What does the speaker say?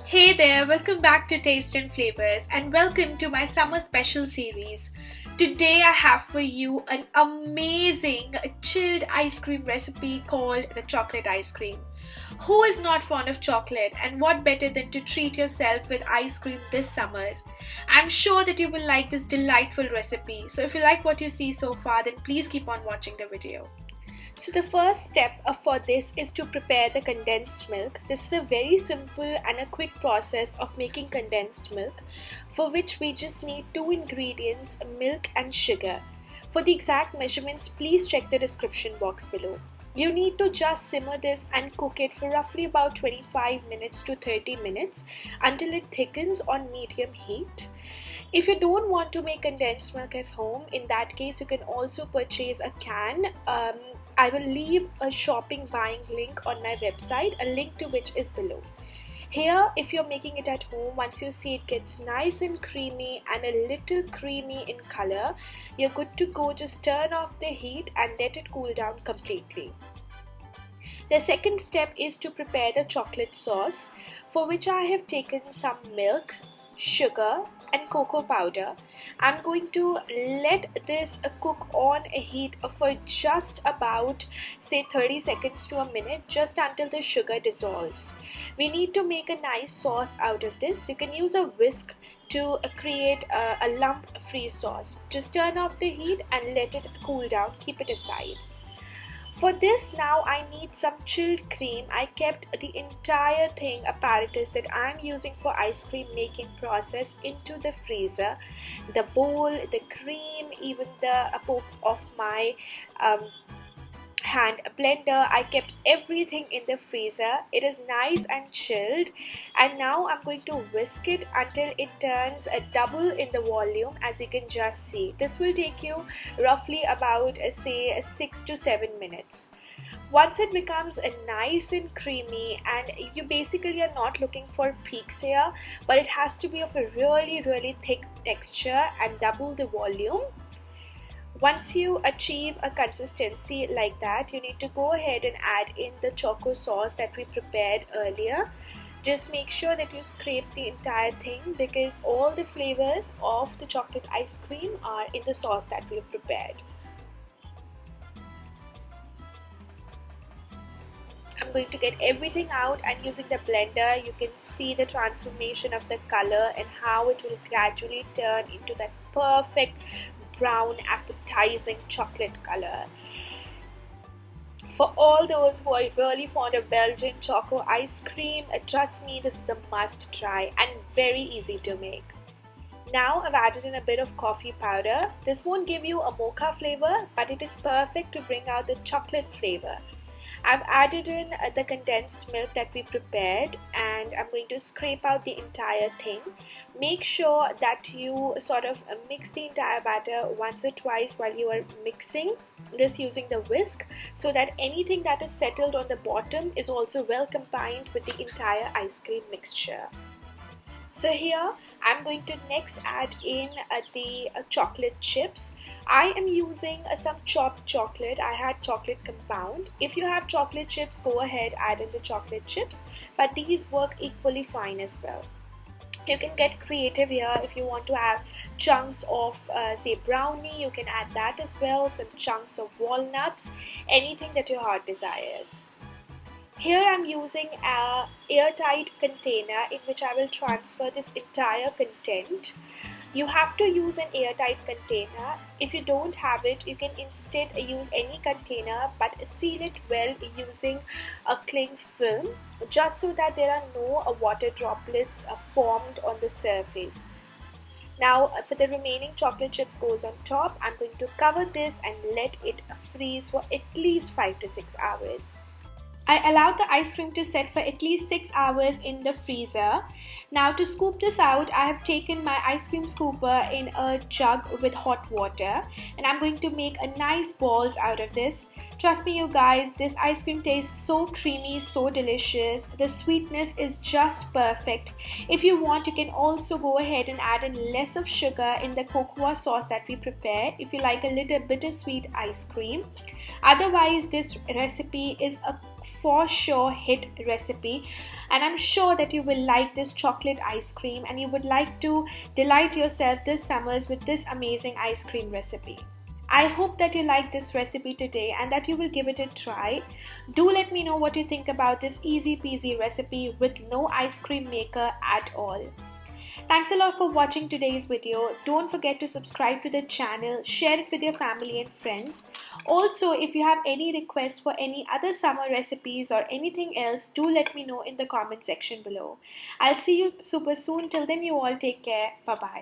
Hey there, welcome back to Taste and Flavors and welcome to my summer special series. Today I have for you an amazing chilled ice cream recipe called the chocolate ice cream. Who is not fond of chocolate, and what better than to treat yourself with ice cream this summer? I'm sure that you will like this delightful recipe. So if you like what you see so far, then please keep on watching the video. So the first step for this is to prepare the condensed milk. This is a very simple and a quick process of making condensed milk, for which we just need two ingredients, milk and sugar. For the exact measurements, please check the description box below. You need to just simmer this and cook it for roughly about 25 minutes to 30 minutes until it thickens on medium heat. If you don't want to make condensed milk at home, in that case you can also purchase a can. I will leave a shopping buying link on my website, a link to which is below. Here, if you're making it at home, once you see it gets nice and creamy and a little creamy in color, you're good to go. Just turn off the heat and let it cool down completely. The second step is to prepare the chocolate sauce, for which I have taken some milk, sugar and cocoa powder. I'm going to let this cook on a heat for just about say 30 seconds to a minute, just until the sugar dissolves. We need to make a nice sauce out of this. You can use a whisk to create a lump-free sauce. Just turn off the heat and let it cool down. Keep it aside. For this now I need some chilled cream. I kept the entire thing, apparatus that I'm using for ice cream making process, into the freezer. The bowl, the cream, even the pokes of my hand blender, I kept everything in the freezer. It is nice and chilled, and now I'm going to whisk it until it turns a double in the volume. As you can just see, this will take you roughly about say 6 to 7 minutes. Once it becomes nice and creamy, and you basically are not looking for peaks here, but it has to be of a really thick texture and double the volume. Once you achieve a consistency like that, you need to go ahead and add in the Choco sauce that we prepared earlier. Just make sure that you scrape the entire thing, because all the flavors of the chocolate ice cream are in the sauce that we have prepared. I'm going to get everything out, and using the blender you can see the transformation of the color and how it will gradually turn into that perfect brown appetizing chocolate color. For all those who are really fond of Belgian choco ice cream, trust me, this is a must try and very easy to make. Now I've added in a bit of coffee powder. This won't give you a mocha flavor, but it is perfect to bring out the chocolate flavor. I've added in the condensed milk that we prepared, and I'm going to scrape out the entire thing. Make sure that you sort of mix the entire batter once or twice while you are mixing this using the whisk, so that anything that is settled on the bottom is also well combined with the entire ice cream mixture. So here I'm going to next add in the chocolate chips. I am using some chopped chocolate. I had chocolate compound. If you have chocolate chips, go ahead, add in the chocolate chips, but these work equally fine as well. You can get creative here. If you want to have chunks of say brownie, you can add that as well, some chunks of walnuts, anything that your heart desires. Here I'm using an airtight container in which I will transfer this entire content. You have to use an airtight container. If you don't have it, you can instead use any container, but seal it well using a cling film, just so that there are no water droplets formed on the surface. Now for the remaining chocolate chips goes on top, I'm going to cover this and let it freeze for at least 5 to 6 hours. I allowed the ice cream to set for at least 6 hours in the freezer. Now to scoop this out, I have taken my ice cream scooper in a jug with hot water, and I'm going to make a nice balls out of this. Trust me, you guys, this ice cream tastes so creamy, so delicious. The sweetness is just perfect. If you want, you can also go ahead and add in less of sugar in the cocoa sauce that we prepare if you like a little bittersweet ice cream. Otherwise, this recipe is a for sure hit recipe, and I'm sure that you will like this chocolate ice cream and you would like to delight yourself this summers with this amazing ice cream recipe. I hope that you like this recipe today and that you will give it a try. Do let me know what you think about this easy peasy recipe with no ice cream maker at all. Thanks a lot for watching today's video. Don't forget to subscribe to the channel, share it with your family and friends. Also, if you have any requests for any other summer recipes or anything else, do let me know in the comment section below. I'll see you super soon. Till then, you all take care. Bye bye.